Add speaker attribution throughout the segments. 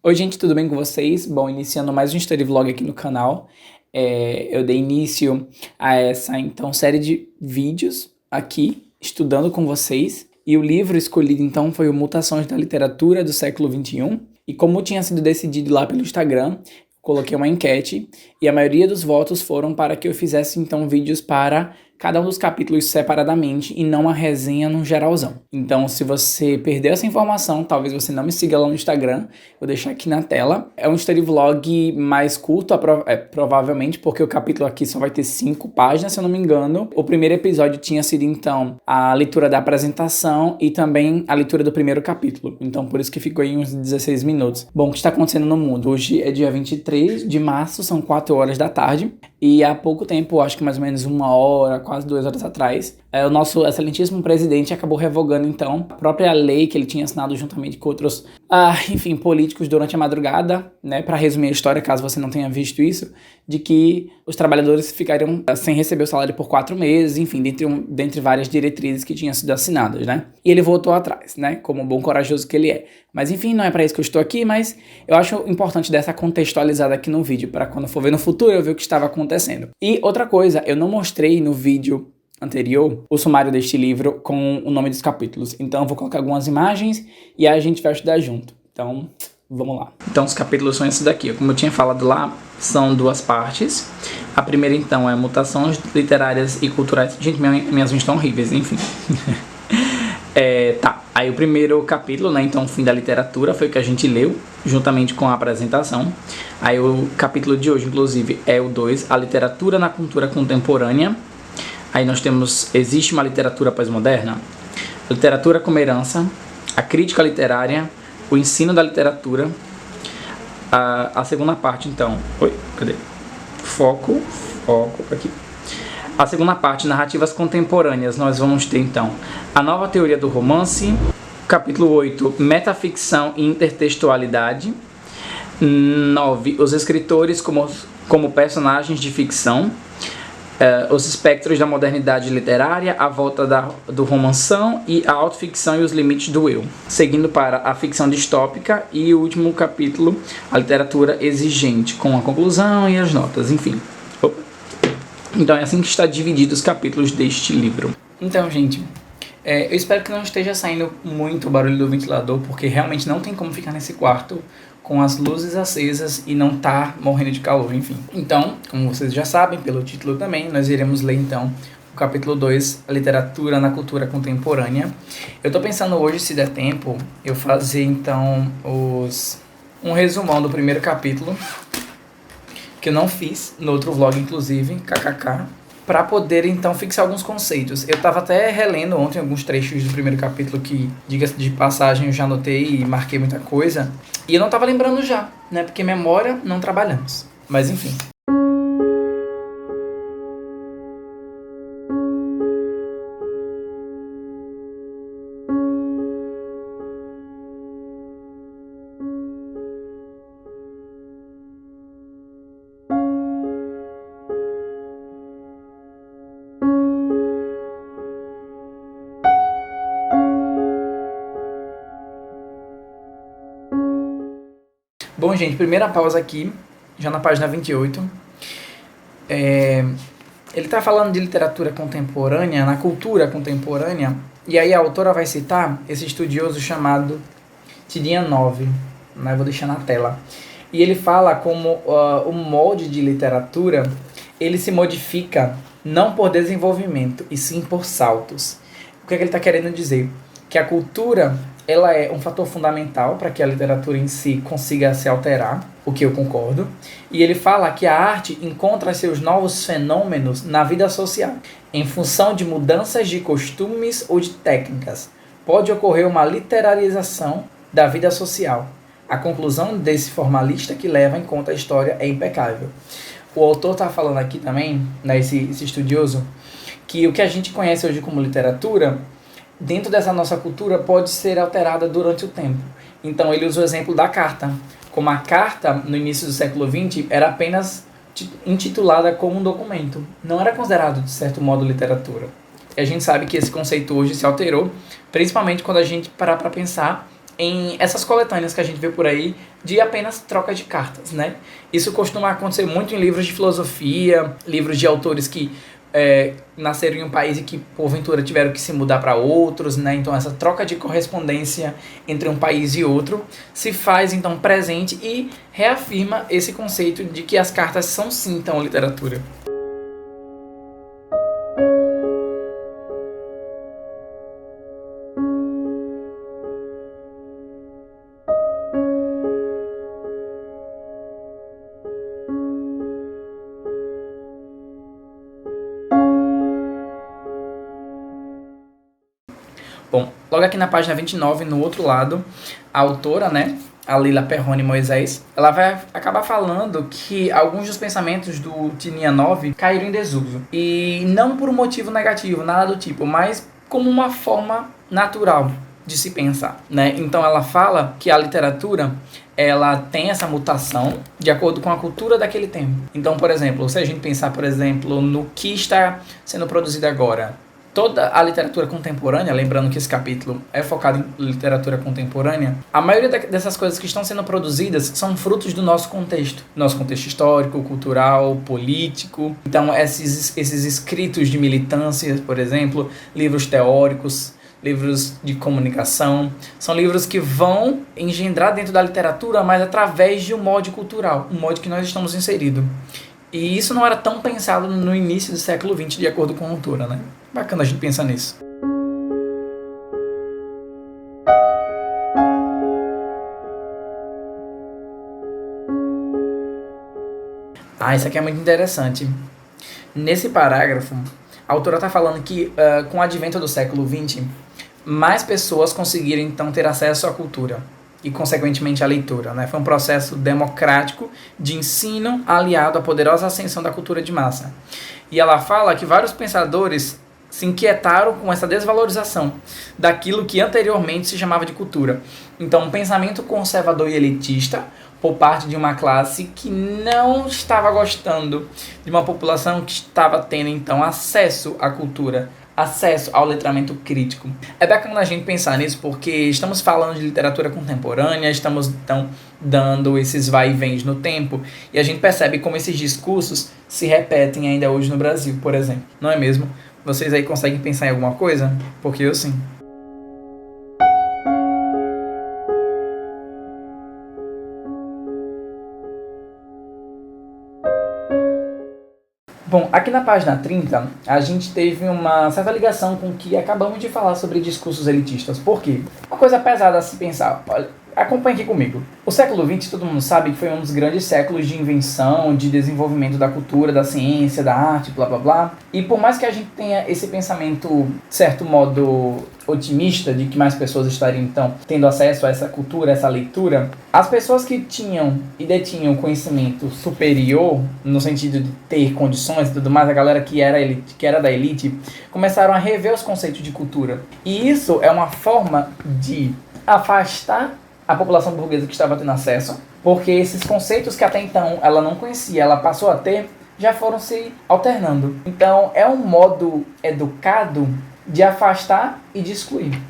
Speaker 1: Oi, gente, tudo bem com vocês? Bom, iniciando mais um Story Vlog aqui no canal. Eu dei início a essa, então, série de vídeos aqui, estudando com vocês. E o livro escolhido, então, foi o Mutações da Literatura do século XXI. E como tinha sido decidido lá pelo Instagram, coloquei uma enquete e a maioria dos votos foram para que eu fizesse, então, vídeos para cada um dos capítulos separadamente e não uma resenha no geralzão. Então, se você perdeu essa informação, talvez você não me siga lá no Instagram, vou deixar aqui na tela. É um story vlog mais curto, provavelmente, porque o capítulo aqui só vai ter 5 páginas, se eu não me engano. O primeiro episódio tinha sido, então, a leitura da apresentação e também a leitura do primeiro capítulo. Então, por isso que ficou aí uns 16 minutos. Bom, o que está acontecendo no mundo? Hoje é dia 23 de março, são 4 horas da tarde. E há pouco tempo, acho que mais ou menos 1 hora, quase 2 horas atrás, o nosso excelentíssimo presidente acabou revogando, então, a própria lei que ele tinha assinado juntamente com outros, políticos durante a madrugada, né, para resumir a história, caso você não tenha visto isso, de que os trabalhadores ficariam sem receber o salário por 4 meses, enfim, dentre várias diretrizes que tinham sido assinadas, né? E ele voltou atrás, né, como um bom corajoso que ele é. Mas enfim, não é para isso que eu estou aqui, mas eu acho importante dessa contextualizada aqui no vídeo, para quando for ver no futuro eu ver o que estava acontecendo. E outra coisa, eu não mostrei no vídeo anterior o sumário deste livro com o nome dos capítulos. Então eu vou colocar algumas imagens e aí a gente vai estudar junto. Então, vamos lá. Então os capítulos são esses daqui. Como eu tinha falado lá, são 2 partes. A primeira, então, é Mutações Literárias e Culturais. Gente, minhas unhas estão horríveis, enfim. Aí o primeiro capítulo, né, então, o fim da literatura, foi o que a gente leu, juntamente com a apresentação. Aí o capítulo de hoje, inclusive, é o 2, a literatura na cultura contemporânea. Aí nós temos, existe uma literatura pós-moderna? Literatura como herança, a crítica literária, o ensino da literatura. A segunda parte, então, Foco aqui. A segunda parte, narrativas contemporâneas, nós vamos ter, então, a nova teoria do romance. Capítulo 8, metaficção e intertextualidade. 9, os escritores como personagens de ficção. Os espectros da modernidade literária, a volta do romanção e a autoficção e os limites do eu. Seguindo para a ficção distópica e o último capítulo, a literatura exigente, com a conclusão e as notas, enfim. Então é assim que está dividido os capítulos deste livro. Então, gente, eu espero que não esteja saindo muito barulho do ventilador, porque realmente não tem como ficar nesse quarto com as luzes acesas e não tá morrendo de calor, enfim. Então, como vocês já sabem, pelo título também, nós iremos ler então o capítulo 2, a literatura na cultura contemporânea. Eu tô pensando hoje, se der tempo, eu fazer então um resumão do primeiro capítulo, que eu não fiz no outro vlog, inclusive, kkk, para poder então fixar alguns conceitos. Eu estava até relendo ontem alguns trechos do primeiro capítulo que, diga-se de passagem, eu já anotei e marquei muita coisa, e eu não estava lembrando já, né, porque memória não trabalhamos. Mas enfim. Bom, gente, primeira pausa aqui, já na página 28. Ele está falando de literatura contemporânea, na cultura contemporânea, e aí a autora vai citar esse estudioso chamado Tidjane, né? Vou deixar na tela. E ele fala como o molde de literatura, ele se modifica não por desenvolvimento, e sim por saltos. O que é que ele está querendo dizer? Que a cultura, ela é um fator fundamental para que a literatura em si consiga se alterar, o que eu concordo. E ele fala que a arte encontra seus novos fenômenos na vida social, em função de mudanças de costumes ou de técnicas. Pode ocorrer uma literarização da vida social. A conclusão desse formalista que leva em conta a história é impecável. O autor está falando aqui também, né, esse estudioso, que o que a gente conhece hoje como literatura, dentro dessa nossa cultura, pode ser alterada durante o tempo. Então ele usa o exemplo da carta. Como a carta, no início do século XX, era apenas intitulada como um documento. Não era considerado, de certo modo, literatura. E a gente sabe que esse conceito hoje se alterou, principalmente quando a gente parar para pensar em essas coletâneas que a gente vê por aí de apenas troca de cartas, né? Isso costuma acontecer muito em livros de filosofia, livros de autores que nasceram em um país e que porventura tiveram que se mudar para outros, né? Então essa troca de correspondência entre um país e outro se faz então presente e reafirma esse conceito de que as cartas são sim então literatura. Bom, logo aqui na página 29, no outro lado, a autora, né, a Lila Perrone Moisés, ela vai acabar falando que alguns dos pensamentos do Tinianov caíram em desuso. E não por um motivo negativo, nada do tipo, mas como uma forma natural de se pensar, né? Então ela fala que a literatura, ela tem essa mutação de acordo com a cultura daquele tempo. Então, por exemplo, se a gente pensar, por exemplo, no que está sendo produzido agora, toda a literatura contemporânea, lembrando que esse capítulo é focado em literatura contemporânea, a maioria dessas coisas que estão sendo produzidas são frutos do nosso contexto histórico, cultural, político. Então, esses escritos de militância, por exemplo, livros teóricos, livros de comunicação, são livros que vão engendrar dentro da literatura, mas através de um molde cultural, um molde que nós estamos inseridos. E isso não era tão pensado no início do século XX, de acordo com a autora, né? Bacana a gente pensar nisso. Isso aqui é muito interessante. Nesse parágrafo, a autora está falando que com o advento do século XX, mais pessoas conseguiram então ter acesso à cultura e, consequentemente, à leitura, né? Foi um processo democrático de ensino aliado à poderosa ascensão da cultura de massa. E ela fala que vários pensadores se inquietaram com essa desvalorização daquilo que anteriormente se chamava de cultura. Então, um pensamento conservador e elitista por parte de uma classe que não estava gostando de uma população que estava tendo, então, acesso à cultura, acesso ao letramento crítico. É bacana a gente pensar nisso porque estamos falando de literatura contemporânea, estamos, então, dando esses vai e vens no tempo, e a gente percebe como esses discursos se repetem ainda hoje no Brasil, por exemplo. Não é mesmo? Vocês aí conseguem pensar em alguma coisa? Porque eu sim. Bom, aqui na página 30, a gente teve uma certa ligação com o que acabamos de falar sobre discursos elitistas. Por quê? Uma coisa pesada a se pensar. Olha, acompanhe aqui comigo. O século XX, todo mundo sabe que foi um dos grandes séculos de invenção, de desenvolvimento da cultura, da ciência, da arte, blá blá blá. E por mais que a gente tenha esse pensamento, de certo modo, otimista, de que mais pessoas estariam, então, tendo acesso a essa cultura, essa leitura, as pessoas que tinham e detinham conhecimento superior, no sentido de ter condições e tudo mais, a galera que era da elite, começaram a rever os conceitos de cultura. E isso é uma forma de afastar a população burguesa que estava tendo acesso, porque esses conceitos que até então ela não conhecia, ela passou a ter, já foram se alternando. Então é um modo educado de afastar e de excluir.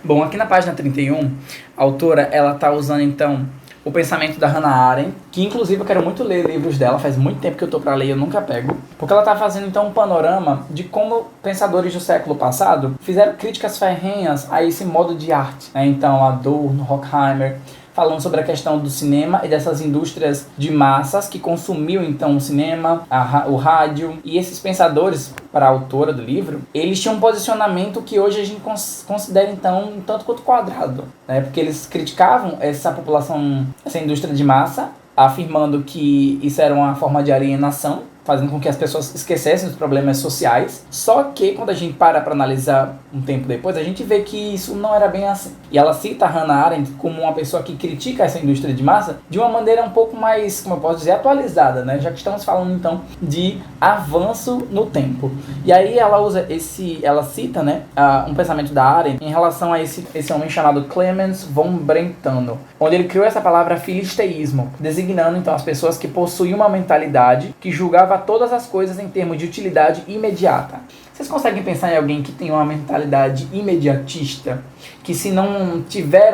Speaker 1: Bom, aqui na página 31, a autora ela está usando então o pensamento da Hannah Arendt, que inclusive eu quero muito ler livros dela, faz muito tempo que eu estou para ler e eu nunca pego, porque ela está fazendo então um panorama de como pensadores do século passado fizeram críticas ferrenhas a esse modo de arte, né? Então Adorno, Horkheimer, falando sobre a questão do cinema e dessas indústrias de massas que consumiam então o cinema, o rádio. E esses pensadores, para a autora do livro, eles tinham um posicionamento que hoje a gente considera então um tanto quanto quadrado, né? Porque eles criticavam essa população, essa indústria de massa, afirmando que isso era uma forma de alienação fazendo com que as pessoas esquecessem os problemas sociais. Só que quando a gente para analisar um tempo depois, a gente vê que isso não era bem assim. E ela cita a Hannah Arendt como uma pessoa que critica essa indústria de massa de uma maneira um pouco mais, como eu posso dizer, atualizada, né? Já que estamos falando então de avanço no tempo. E aí ela cita, né, um pensamento da Arendt em relação a esse homem chamado Clemens von Brentano, onde ele criou essa palavra filisteísmo, designando então as pessoas que possuíam uma mentalidade que julgava todas as coisas em termos de utilidade imediata. Vocês conseguem pensar em alguém que tem uma mentalidade imediatista, que se não tiver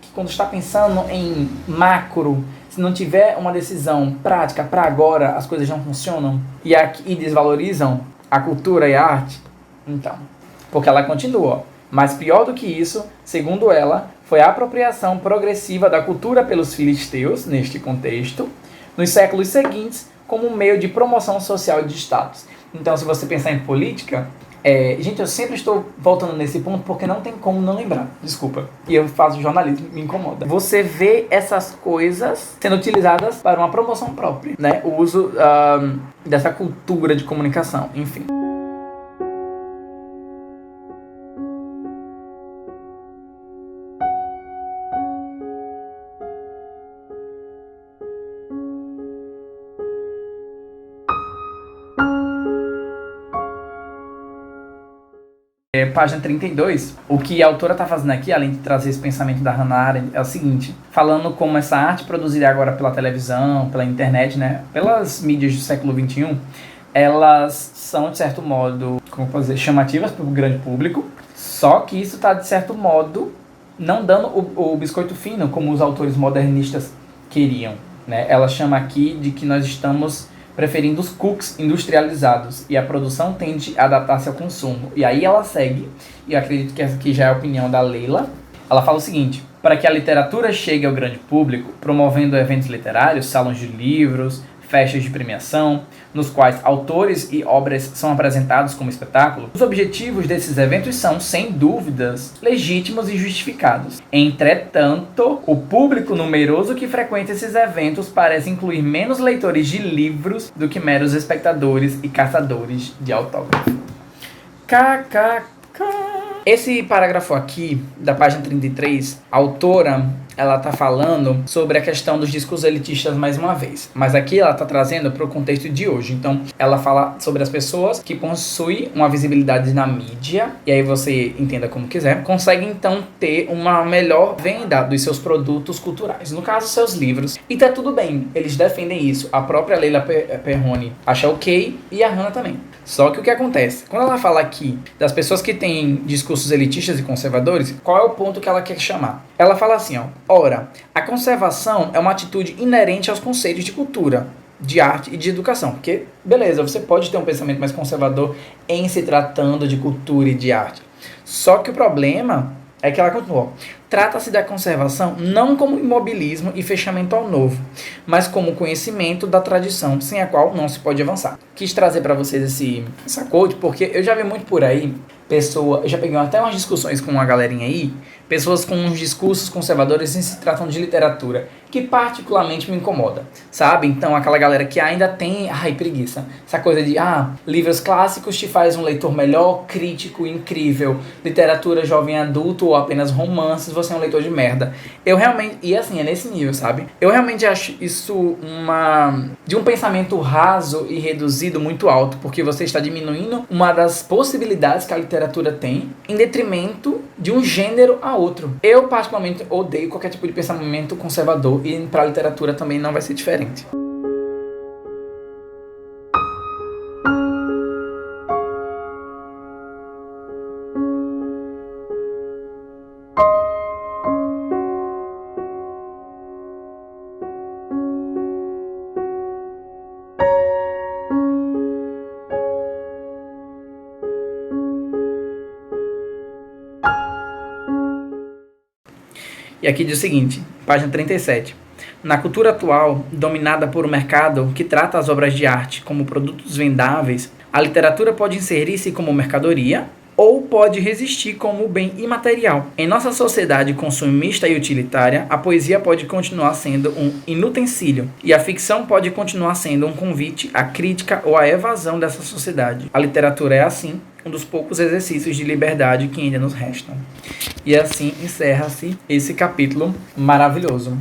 Speaker 1: que quando está pensando em macro, se não tiver uma decisão prática para agora, as coisas não funcionam e desvalorizam a cultura e a arte? Então, porque ela continua. Mas pior do que isso, segundo ela, foi a apropriação progressiva da cultura pelos filisteus, neste contexto, nos séculos seguintes, como um meio de promoção social e de status. Então, se você pensar em política, gente, eu sempre estou voltando nesse ponto porque não tem como não lembrar. Desculpa. E eu faço jornalismo, me incomoda. Você vê essas coisas sendo utilizadas para uma promoção própria, né? O uso dessa cultura de comunicação, enfim. Página 32, o que a autora está fazendo aqui, além de trazer esse pensamento da Hannah Arendt, é o seguinte, falando como essa arte produzida agora pela televisão, pela internet, né, pelas mídias do século XXI, elas são, de certo modo, como posso dizer, chamativas para o grande público, só que isso está, de certo modo, não dando o biscoito fino, como os autores modernistas queriam, né? Ela chama aqui de que nós estamos preferindo os cookies industrializados e a produção tende a adaptar-se ao consumo. E aí ela segue, e eu acredito que essa aqui já é a opinião da Leila. Ela fala o seguinte: para que a literatura chegue ao grande público, promovendo eventos literários, salões de livros, festas de premiação, nos quais autores e obras são apresentados como espetáculo, os objetivos desses eventos são, sem dúvidas, legítimos e justificados. Entretanto, o público numeroso que frequenta esses eventos parece incluir menos leitores de livros do que meros espectadores e caçadores de autógrafo. KKK. Esse parágrafo aqui, da página 33, a autora, ela tá falando sobre a questão dos discursos elitistas mais uma vez. Mas aqui ela tá trazendo para o contexto de hoje. Então, ela fala sobre as pessoas que possuem uma visibilidade na mídia, e aí você entenda como quiser, conseguem então ter uma melhor venda dos seus produtos culturais. No caso, seus livros. E tá tudo bem, eles defendem isso. A própria Leila Perrone acha ok, e a Hannah também. Só que o que acontece? Quando ela fala aqui das pessoas que têm discursos elitistas e conservadores, qual é o ponto que ela quer chamar? Ela fala assim, ó: ora, a conservação é uma atitude inerente aos conceitos de cultura, de arte e de educação. Porque, beleza, você pode ter um pensamento mais conservador em se tratando de cultura e de arte. Só que o problema é que ela continuou: trata-se da conservação não como imobilismo e fechamento ao novo, mas como conhecimento da tradição, sem a qual não se pode avançar. Quis trazer para vocês essa quote, porque eu já vi muito por aí, eu já peguei até umas discussões com uma galerinha aí, pessoas com uns discursos conservadores em se tratando de literatura, que particularmente me incomoda, sabe? Então, aquela galera que ainda tem, preguiça, essa coisa de, livros clássicos te faz um leitor melhor, crítico, incrível, literatura jovem adulto ou apenas romances, você é um leitor de merda. Eu realmente, e assim, é nesse nível, sabe? Eu realmente acho isso de um pensamento raso e reduzido muito alto, porque você está diminuindo uma das possibilidades que a literatura tem, em detrimento de um gênero a outro. Eu, particularmente, odeio qualquer tipo de pensamento conservador, e para a literatura também não vai ser diferente. E aqui diz o seguinte, página 37. Na cultura atual, dominada por um mercado que trata as obras de arte como produtos vendáveis, a literatura pode inserir-se como mercadoria ou pode resistir como bem imaterial. Em nossa sociedade consumista e utilitária, a poesia pode continuar sendo um inutensílio, e a ficção pode continuar sendo um convite à crítica ou à evasão dessa sociedade. A literatura é, assim, um dos poucos exercícios de liberdade que ainda nos restam. E assim encerra-se esse capítulo maravilhoso.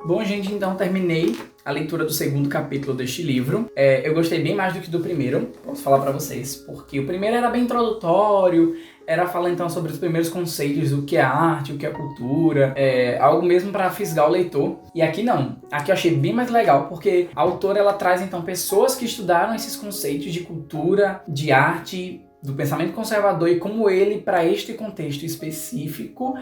Speaker 1: Bom, gente, então terminei a leitura do segundo capítulo deste livro. Eu gostei bem mais do que do primeiro, posso falar pra vocês, porque o primeiro era bem introdutório, era falar então sobre os primeiros conceitos do que é arte, o que é cultura, algo mesmo para fisgar o leitor. E aqui não, aqui eu achei bem mais legal, porque a autora ela traz então pessoas que estudaram esses conceitos de cultura, de arte, do pensamento conservador e como ele, para este contexto específico,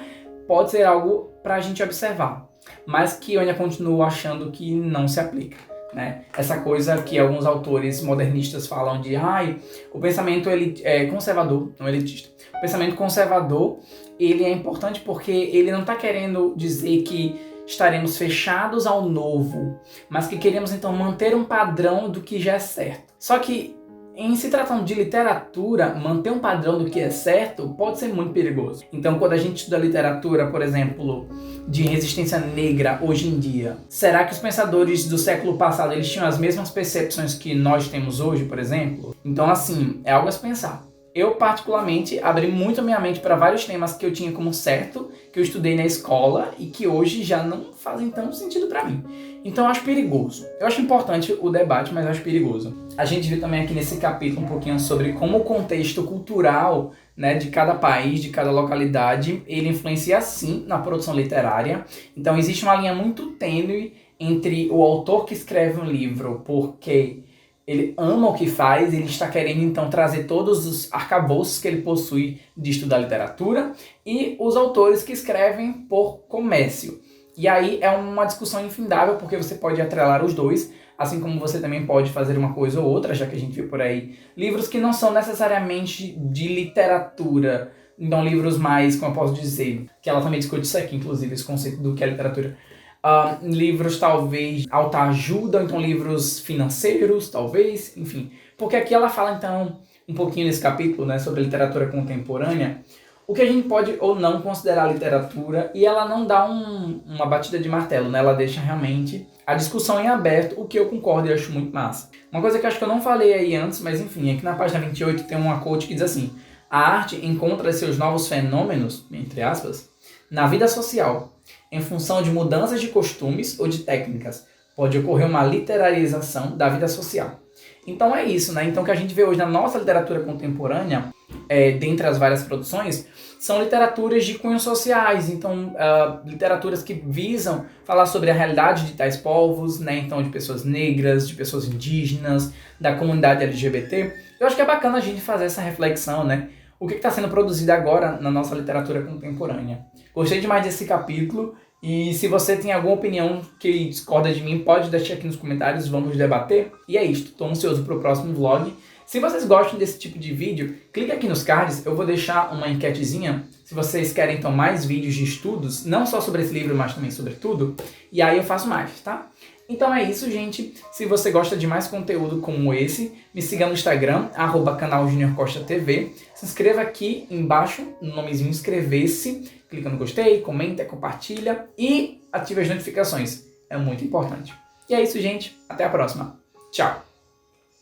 Speaker 1: pode ser algo para a gente observar, mas que eu ainda continuo achando que não se aplica, né? Essa coisa que alguns autores modernistas falam de o pensamento é conservador, não elitista. O pensamento conservador, ele é importante porque ele não está querendo dizer que estaremos fechados ao novo, mas que queremos então manter um padrão do que já é certo. Só que em se tratando de literatura, manter um padrão do que é certo pode ser muito perigoso. Então, quando a gente estuda literatura, por exemplo, de resistência negra hoje em dia, será que os pensadores do século passado eles tinham as mesmas percepções que nós temos hoje, por exemplo? Então, assim, é algo a se pensar. Eu, particularmente, abri muito a minha mente para vários temas que eu tinha como certo, que eu estudei na escola e que hoje já não fazem tanto sentido para mim. Então eu acho perigoso. Eu acho importante o debate, mas eu acho perigoso. A gente viu também aqui nesse capítulo um pouquinho sobre como o contexto cultural, né, de cada país, de cada localidade, ele influencia sim na produção literária. Então existe uma linha muito tênue entre o autor que escreve um livro porque ele ama o que faz, ele está querendo então trazer todos os arcabouços que ele possui de estudar literatura, e os autores que escrevem por comércio. E aí é uma discussão infindável, porque você pode atrelar os dois, assim como você também pode fazer uma coisa ou outra, já que a gente viu por aí livros que não são necessariamente de literatura, então livros mais, como eu posso dizer, que ela também discute isso aqui, inclusive, esse conceito do que é literatura. Livros talvez autoajuda, então livros financeiros, talvez, enfim. Porque aqui ela fala então um pouquinho nesse capítulo, né, sobre literatura contemporânea, o que a gente pode ou não considerar literatura, e ela não dá uma batida de martelo, né? Ela deixa realmente a discussão em aberto, o que eu concordo e acho muito massa. Uma coisa que eu acho que eu não falei aí antes, mas enfim, aqui na página 28 tem uma quote que diz assim: a arte encontra seus novos fenômenos, entre aspas, na vida social, em função de mudanças de costumes ou de técnicas. Pode ocorrer uma literarização da vida social. Então é isso, né? Então o que a gente vê hoje na nossa literatura contemporânea, dentre as várias produções, são literaturas de cunhos sociais, então literaturas que visam falar sobre a realidade de tais povos, né? Então de pessoas negras, de pessoas indígenas, da comunidade LGBT. Eu acho que é bacana a gente fazer essa reflexão, né? O que está sendo produzido agora na nossa literatura contemporânea. Gostei demais desse capítulo, e se você tem alguma opinião que discorda de mim, pode deixar aqui nos comentários, vamos debater. E é isto, estou ansioso para o próximo vlog. Se vocês gostam desse tipo de vídeo, clique aqui nos cards, eu vou deixar uma enquetezinha, se vocês querem então mais vídeos de estudos, não só sobre esse livro, mas também sobre tudo, e aí eu faço mais, tá? Então é isso, gente. Se você gosta de mais conteúdo como esse, me siga no Instagram, @canal Junior Costa TV. Se inscreva aqui embaixo, no nomezinho inscrever-se. Clica no gostei, comenta, compartilha e ative as notificações. É muito importante. E é isso, gente. Até a próxima. Tchau.